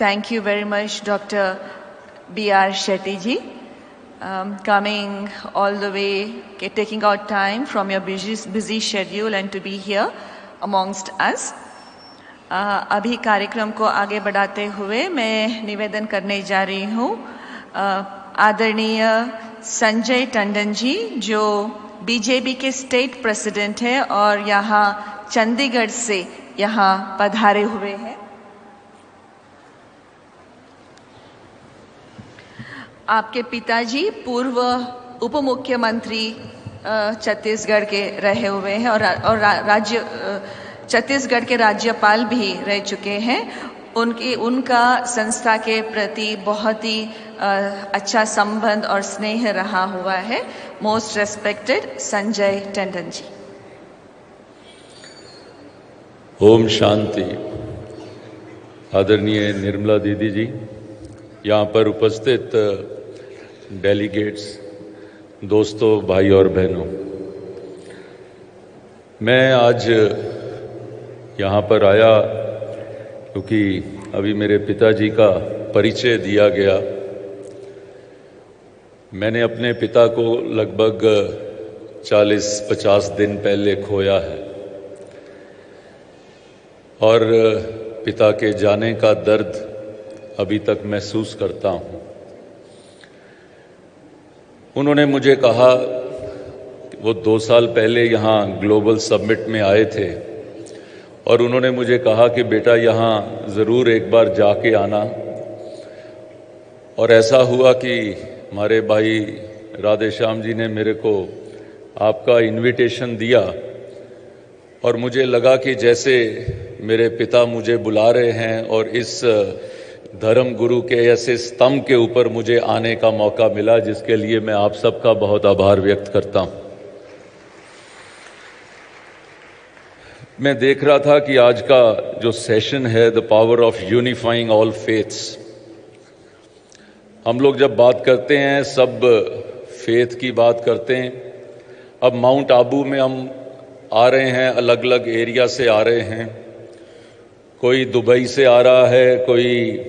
Thank you very much, Dr. B.R. Shetty ji, coming all the way, taking out time from your busy schedule and to be here amongst us. अभी कार्यक्रम को आगे बढ़ाते हुए मैं निवेदन करने जा रही हूँ आदरणीय संजय टंडन जी, जो बीजेपी के स्टेट प्रेसिडेंट हैं और यहाँ चंडीगढ़ से यहाँ पधारे हुए हैं। आपके पिताजी पूर्व उप मुख्यमंत्री छत्तीसगढ़ के रहे हुए हैं और छत्तीसगढ़ के राज्यपाल भी रह चुके हैं। उनका संस्था के प्रति बहुत ही अच्छा संबंध और स्नेह रहा हुआ है। Most respected Sanjay Tandon ji. ओम शांति। आदरणीय निर्मला दीदी जी, यहाँ पर उपस्थित डेलीगेट्स, दोस्तों, भाई और बहनों, मैं आज यहाँ पर आया क्योंकि अभी मेरे पिताजी का परिचय दिया गया। मैंने अपने पिता को लगभग 40-50 दिन पहले खोया है और पिता के जाने का दर्द अभी तक महसूस करता हूँ। उन्होंने मुझे कहा, वो 2 साल पहले यहाँ ग्लोबल समिट में आए थे और उन्होंने मुझे कहा कि बेटा यहाँ ज़रूर एक बार जाके आना। और ऐसा हुआ कि हमारे भाई राधेश्याम जी ने मेरे को आपका इनविटेशन दिया और मुझे लगा कि जैसे मेरे पिता मुझे बुला रहे हैं और इस धर्म गुरु के ऐसे स्तंभ के ऊपर मुझे आने का मौका मिला, जिसके लिए मैं आप सबका बहुत आभार व्यक्त करता हूं। मैं देख रहा था कि आज का जो सेशन है, the power of unifying all faiths, हम लोग जब बात करते हैं सब फेथ की बात करते हैं। अब माउंट आबू में हम आ रहे हैं, अलग अलग एरिया से आ रहे हैं। कोई दुबई से आ रहा है, कोई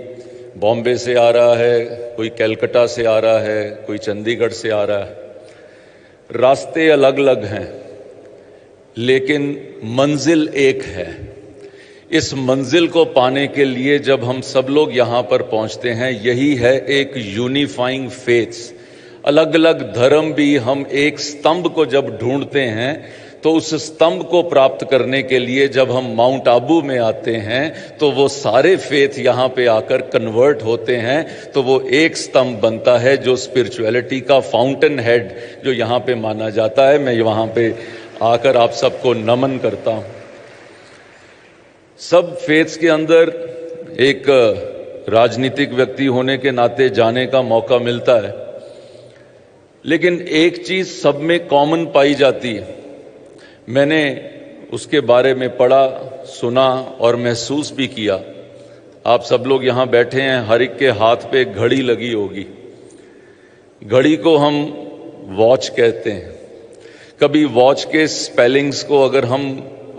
बॉम्बे से आ रहा है, कोई कलकत्ता से आ रहा है, कोई चंडीगढ़ से आ रहा है। रास्ते अलग अलग हैं लेकिन मंजिल एक है। इस मंजिल को पाने के लिए जब हम सब लोग यहाँ पर पहुँचते हैं, यही है एक यूनिफाइंग फेथ्स। अलग अलग धर्म भी हम एक स्तंभ को जब ढूंढते हैं तो उस स्तंभ को प्राप्त करने के लिए जब हम माउंट आबू में आते हैं तो वो सारे फेथ यहाँ पे आकर कन्वर्ट होते हैं, तो वो एक स्तंभ बनता है जो स्पिरिचुअलिटी का फाउंटेन हेड जो यहाँ पे माना जाता है। मैं वहाँ पे आकर आप सबको नमन करता हूँ। सब फेथ्स के अंदर एक राजनीतिक व्यक्ति होने के नाते जाने का मौका मिलता है, लेकिन एक चीज सब में कॉमन पाई जाती है। मैंने उसके बारे में पढ़ा, सुना और महसूस भी किया। आप सब लोग यहाँ बैठे हैं, हर एक के हाथ पे घड़ी लगी होगी। घड़ी को हम वॉच कहते हैं। कभी वॉच के स्पेलिंग्स को अगर हम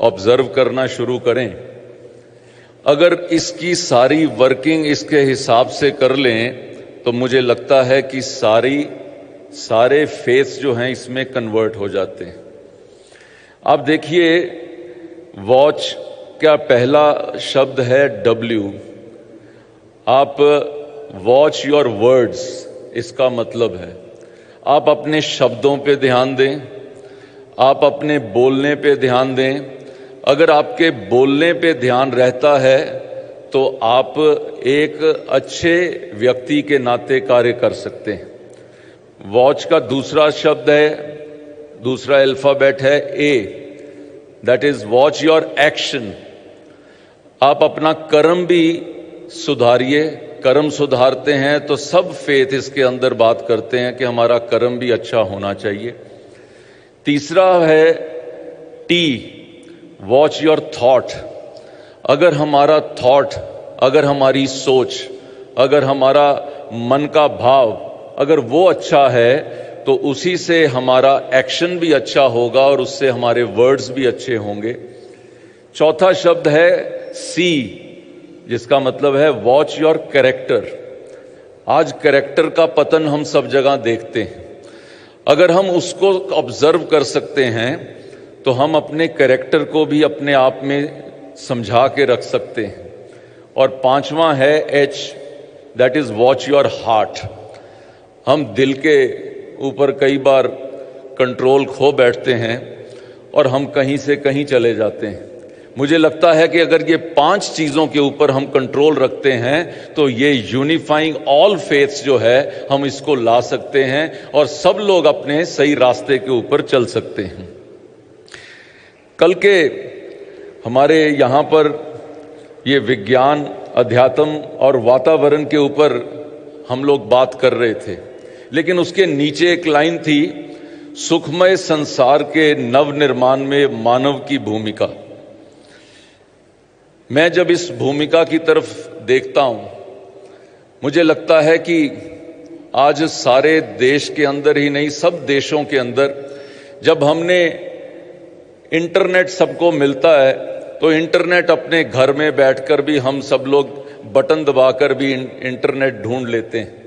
ऑब्जर्व करना शुरू करें, अगर इसकी सारी वर्किंग इसके हिसाब से कर लें तो मुझे लगता है कि सारे फेथ्स जो हैं इसमें कन्वर्ट हो जाते हैं। आप देखिए, वॉच का पहला शब्द है W। आप वॉच योर वर्ड्स, इसका मतलब है आप अपने शब्दों पे ध्यान दें, आप अपने बोलने पे ध्यान दें। अगर आपके बोलने पे ध्यान रहता है तो आप एक अच्छे व्यक्ति के नाते कार्य कर सकते हैं। वॉच का दूसरा शब्द है, दूसरा अल्फाबेट है A, that is watch your action. आप अपना कर्म भी सुधारिए। कर्म सुधारते हैं तो सब फेथ इसके अंदर बात करते हैं कि हमारा कर्म भी अच्छा होना चाहिए। तीसरा है T, वॉच योर थॉट। अगर हमारा थॉट, अगर हमारी सोच, अगर हमारा मन का भाव अगर वो अच्छा है तो उसी से हमारा एक्शन भी अच्छा होगा और उससे हमारे वर्ड्स भी अच्छे होंगे। चौथा शब्द है C, जिसका मतलब है वॉच योर कैरेक्टर। आज कैरेक्टर का पतन हम सब जगह देखते हैं। अगर हम उसको ऑब्जर्व कर सकते हैं तो हम अपने कैरेक्टर को भी अपने आप में समझा के रख सकते हैं। और पांचवा है H, that is watch your heart. हम दिल के ऊपर कई बार कंट्रोल खो बैठते हैं और हम कहीं से कहीं चले जाते हैं। मुझे लगता है कि अगर ये 5 चीजों के ऊपर हम कंट्रोल रखते हैं तो ये यूनिफाइंग ऑल फेथ्स जो है हम इसको ला सकते हैं और सब लोग अपने सही रास्ते के ऊपर चल सकते हैं। कल के हमारे यहाँ पर ये विज्ञान, अध्यात्म और वातावरण के ऊपर हम लोग बात कर रहे थे, लेकिन उसके नीचे एक लाइन थी, सुखमय संसार के नवनिर्माण में मानव की भूमिका। मैं जब इस भूमिका की तरफ देखता हूं, मुझे लगता है कि आज सारे देश के अंदर ही नहीं, सब देशों के अंदर जब हमने इंटरनेट सबको मिलता है तो इंटरनेट अपने घर में बैठकर भी हम सब लोग बटन दबाकर भी इंटरनेट ढूंढ लेते हैं।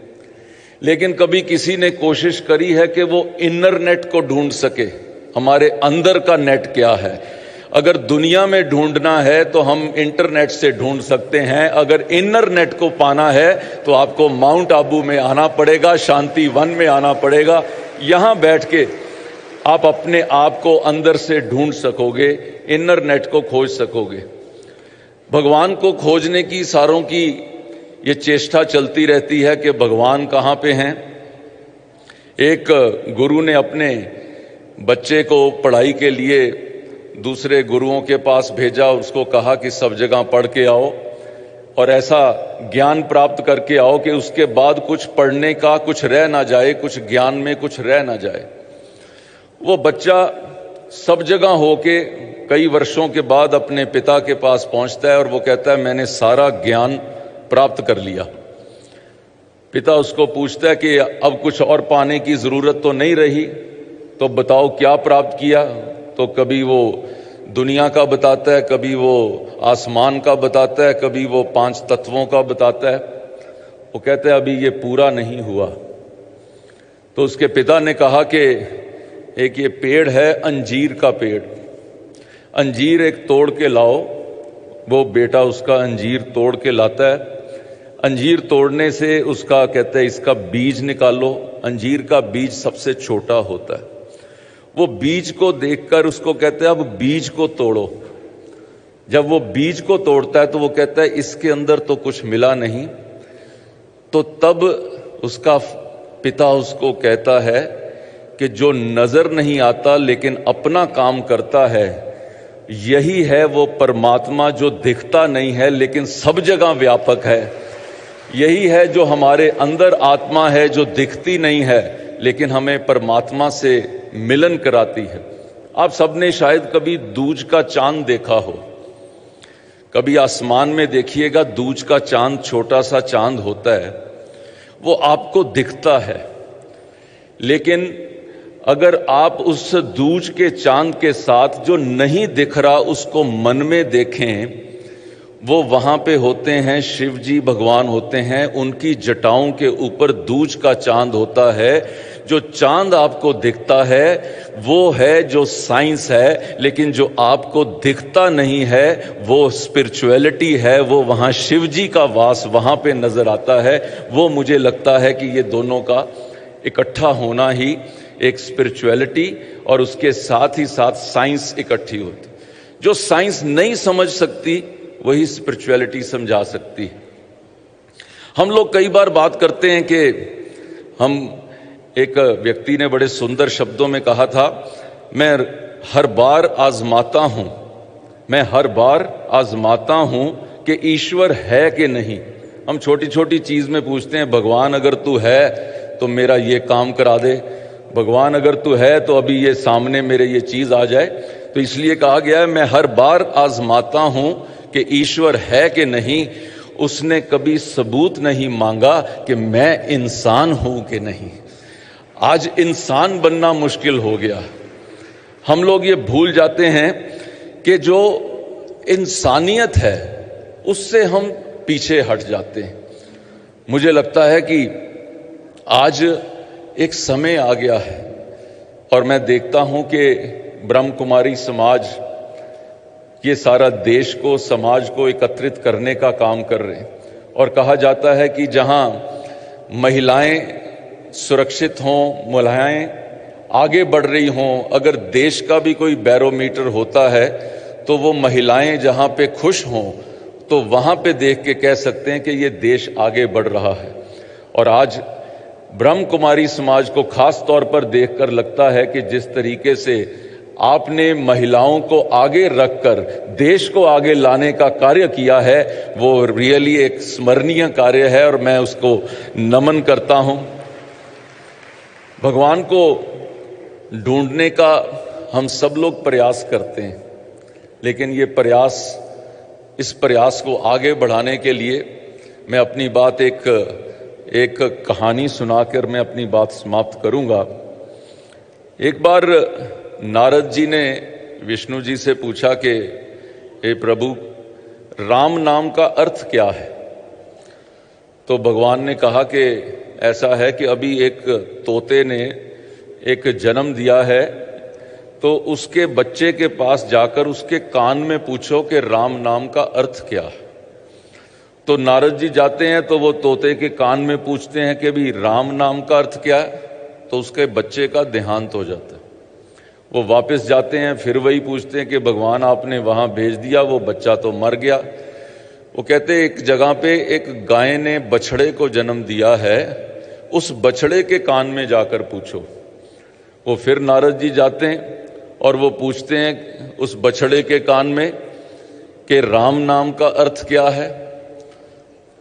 लेकिन कभी किसी ने कोशिश करी है कि वो इनर नेट को ढूंढ सके, हमारे अंदर का नेट क्या है। अगर दुनिया में ढूंढना है तो हम इंटरनेट से ढूंढ सकते हैं, अगर इनर नेट को पाना है तो आपको माउंट आबू में आना पड़ेगा, शांति वन में आना पड़ेगा। यहां बैठ के आप अपने आप को अंदर से ढूंढ सकोगे, इनर नेट को खोज सकोगे। भगवान को खोजने की सारों की ये चेष्टा चलती रहती है कि भगवान कहाँ पे हैं। एक गुरु ने अपने बच्चे को पढ़ाई के लिए दूसरे गुरुओं के पास भेजा, उसको कहा कि सब जगह पढ़ के आओ और ऐसा ज्ञान प्राप्त करके आओ कि उसके बाद कुछ पढ़ने का कुछ रह ना जाए, कुछ ज्ञान में कुछ रह ना जाए। वो बच्चा सब जगह होके कई वर्षों के बाद अपने पिता के पास पहुंचता है और वो कहता है मैंने सारा ज्ञान प्राप्त कर लिया। पिता उसको पूछता है कि अब कुछ और पाने की जरूरत तो नहीं रही, तो बताओ क्या प्राप्त किया। तो कभी वो दुनिया का बताता है, कभी वो आसमान का बताता है, कभी वो 5 तत्वों का बताता है। वो कहता है अभी ये पूरा नहीं हुआ। तो उसके पिता ने कहा कि एक ये पेड़ है अंजीर का पेड़, अंजीर एक तोड़ के लाओ। वो बेटा उसका अंजीर तोड़ के लाता है। अंजीर तोड़ने से उसका कहता है इसका बीज निकालो। अंजीर का बीज सबसे छोटा होता है। वो बीज को देखकर उसको कहते हैं अब बीज को तोड़ो। जब वो बीज को तोड़ता है तो वो कहता है इसके अंदर तो कुछ मिला नहीं। तो तब उसका पिता उसको कहता है कि जो नजर नहीं आता लेकिन अपना काम करता है, यही है वो परमात्मा जो दिखता नहीं है लेकिन सब जगह व्यापक है। यही है जो हमारे अंदर आत्मा है जो दिखती नहीं है लेकिन हमें परमात्मा से मिलन कराती है। आप सबने शायद कभी दूज का चांद देखा हो। कभी आसमान में देखिएगा, दूज का चांद छोटा सा चांद होता है, वो आपको दिखता है। लेकिन अगर आप उस दूज के चांद के साथ जो नहीं दिख रहा उसको मन में देखें, वो वहां पे होते हैं शिव जी भगवान होते हैं। उनकी जटाओं के ऊपर दूज का चांद होता है। जो चांद आपको दिखता है वो है जो साइंस है, लेकिन जो आपको दिखता नहीं है वो स्पिरिचुअलिटी है। वो वहां शिव जी का वास वहां पे नजर आता है। वो मुझे लगता है कि ये दोनों का इकट्ठा होना ही एक स्पिरिचुअलिटी और उसके साथ ही साथ साइंस इकट्ठी होती। जो साइंस नहीं समझ सकती वही स्पिरिचुअलिटी समझा सकती है। हम लोग कई बार बात करते हैं कि एक व्यक्ति ने बड़े सुंदर शब्दों में कहा था, मैं हर बार आजमाता हूं, मैं हर बार आजमाता हूं कि ईश्वर है कि नहीं। हम छोटी छोटी चीज में पूछते हैं भगवान अगर तू है तो मेरा ये काम करा दे, भगवान अगर तू है तो अभी ये सामने मेरे ये चीज आ जाए। तो इसलिए कहा गया है मैं हर बार आजमाता हूं कि ईश्वर है कि नहीं। उसने कभी सबूत नहीं मांगा कि मैं इंसान हूं कि नहीं। आज इंसान बनना मुश्किल हो गया। हम लोग ये भूल जाते हैं कि जो इंसानियत है उससे हम पीछे हट जाते हैं। मुझे लगता है कि आज एक समय आ गया है और मैं देखता हूं कि ब्रह्म कुमारी समाज ये सारा देश को, समाज को एकत्रित करने का काम कर रहे हैं। और कहा जाता है कि जहां महिलाएं सुरक्षित हों, महिलाएं आगे बढ़ रही हों, अगर देश का भी कोई बैरोमीटर होता है तो वो महिलाएं जहां पे खुश हों तो वहां पे देख के कह सकते हैं कि ये देश आगे बढ़ रहा है। और आज ब्रह्म कुमारी समाज को खास तौर पर देखकर लगता है कि जिस तरीके से आपने महिलाओं को आगे रखकर देश को आगे लाने का कार्य किया है वो रियली एक स्मरणीय कार्य है और मैं उसको नमन करता हूं। भगवान को ढूंढने का हम सब लोग प्रयास करते हैं, लेकिन ये प्रयास, इस प्रयास को आगे बढ़ाने के लिए मैं अपनी बात एक कहानी सुनाकर मैं अपनी बात समाप्त करूंगा। एक बार नारद जी ने विष्णु जी से पूछा कि हे प्रभु, राम नाम का अर्थ क्या है? तो भगवान ने कहा कि ऐसा है कि अभी एक तोते ने एक जन्म दिया है, तो उसके बच्चे के पास जाकर उसके कान में पूछो कि राम नाम का अर्थ क्या है। तो नारद जी जाते हैं तो वो तोते के कान में पूछते हैं कि भी राम नाम का अर्थ क्या है, तो उसके बच्चे का देहांत हो जाता है। वो वापस जाते हैं, फिर वही पूछते हैं कि भगवान आपने वहां भेज दिया, वो बच्चा तो मर गया। वो कहते एक जगह पे एक गाय ने बछड़े को जन्म दिया है, उस बछड़े के कान में जाकर पूछो। वो फिर नारद जी जाते हैं और वो पूछते हैं उस बछड़े के कान में कि राम नाम का अर्थ क्या है।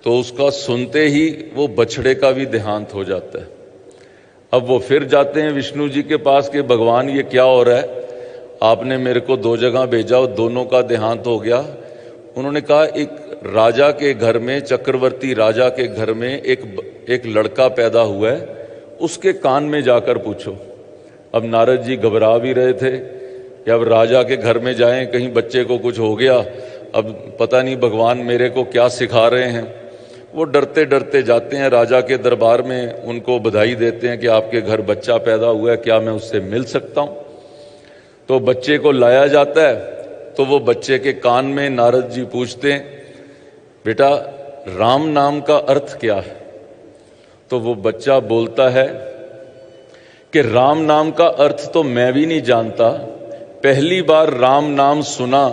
तो उसका सुनते ही वो बछड़े का भी देहांत हो जाता है। अब वो फिर जाते हैं विष्णु जी के पास कि भगवान ये क्या हो रहा है, आपने मेरे को 2 जगह भेजा और दोनों का देहांत हो गया। उन्होंने कहा एक राजा के घर में, चक्रवर्ती राजा के घर में एक लड़का पैदा हुआ है, उसके कान में जाकर पूछो। अब नारद जी घबरा भी रहे थे कि अब राजा के घर में जाएं, कहीं बच्चे को कुछ हो गया, अब पता नहीं भगवान मेरे को क्या सिखा रहे हैं। वो डरते डरते जाते हैं राजा के दरबार में, उनको बधाई देते हैं कि आपके घर बच्चा पैदा हुआ है, क्या मैं उससे मिल सकता हूं। तो बच्चे को लाया जाता है, तो वो बच्चे के कान में नारद जी पूछते हैं बेटा राम नाम का अर्थ क्या है। तो वो बच्चा बोलता है कि राम नाम का अर्थ तो मैं भी नहीं जानता, पहली बार राम नाम सुना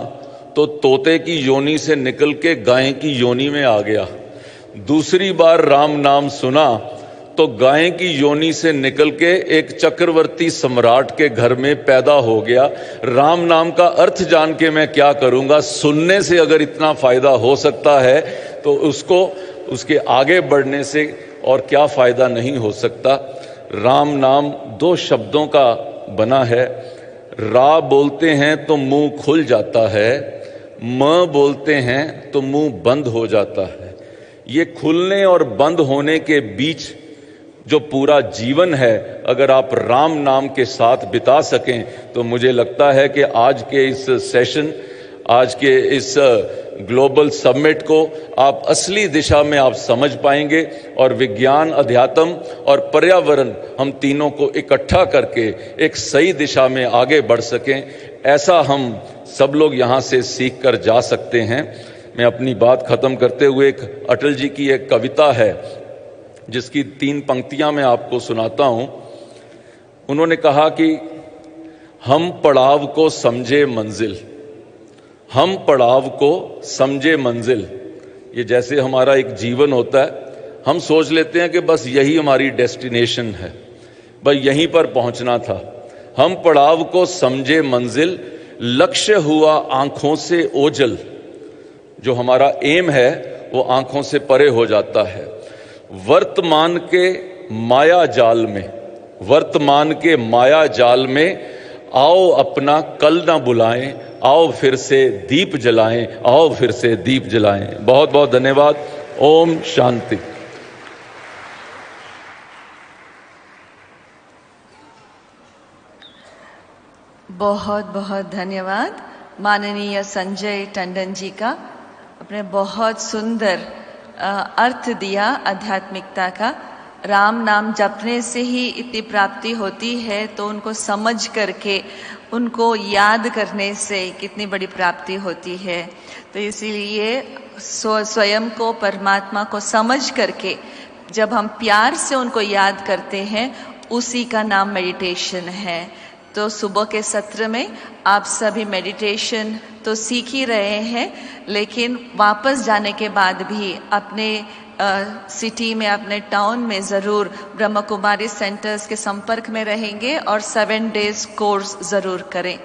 तो तोते की योनि से निकल के गाय की योनि में आ गया। दूसरी बार राम नाम सुना तो गाय की योनि से निकल के एक चक्रवर्ती सम्राट के घर में पैदा हो गया। राम नाम का अर्थ जान के मैं क्या करूंगा, सुनने से अगर इतना फायदा हो सकता है तो उसको उसके आगे बढ़ने से और क्या फायदा नहीं हो सकता। राम नाम 2 शब्दों का बना है। रा बोलते हैं तो मुंह खुल जाता है, म बोलते हैं तो मुंह बंद हो जाता है। ये खुलने और बंद होने के बीच जो पूरा जीवन है, अगर आप राम नाम के साथ बिता सकें तो मुझे लगता है कि आज के इस सेशन, आज के इस ग्लोबल समिट को आप असली दिशा में आप समझ पाएंगे और विज्ञान, अध्यात्म और पर्यावरण, हम तीनों को इकट्ठा करके एक सही दिशा में आगे बढ़ सकें, ऐसा हम सब लोग यहाँ से सीख कर जा सकते हैं। मैं अपनी बात खत्म करते हुए एक अटल जी की एक कविता है जिसकी 3 पंक्तियां मैं आपको सुनाता हूं। उन्होंने कहा कि हम पड़ाव को समझे मंजिल, हम पड़ाव को समझे मंजिल। ये जैसे हमारा एक जीवन होता है, हम सोच लेते हैं कि बस यही हमारी डेस्टिनेशन है, बस यहीं पर पहुंचना था। हम पड़ाव को समझे मंजिल, लक्ष्य हुआ आंखों से ओझल। जो हमारा एम है वो आंखों से परे हो जाता है। वर्तमान के माया जाल में, वर्तमान के माया जाल में आओ अपना कल ना बुलाएं, आओ फिर से दीप जलाएं, आओ फिर से दीप जलाएं। बहुत बहुत धन्यवाद। ओम शांति। बहुत बहुत धन्यवाद माननीय संजय टंडन जी का। आपने बहुत सुंदर अर्थ दिया आध्यात्मिकता का। राम नाम जपने से ही इतनी प्राप्ति होती है, तो उनको समझ करके, उनको याद करने से कितनी बड़ी प्राप्ति होती है। तो इसीलिए स्वयं को, परमात्मा को समझ करके जब हम प्यार से उनको याद करते हैं, उसी का नाम मेडिटेशन है। तो सुबह के सत्र में आप सभी मेडिटेशन तो सीख ही रहे हैं, लेकिन वापस जाने के बाद भी अपने सिटी में, अपने टाउन में ज़रूर ब्रह्म कुमारी सेंटर्स के संपर्क में रहेंगे और 7 days कोर्स ज़रूर करें।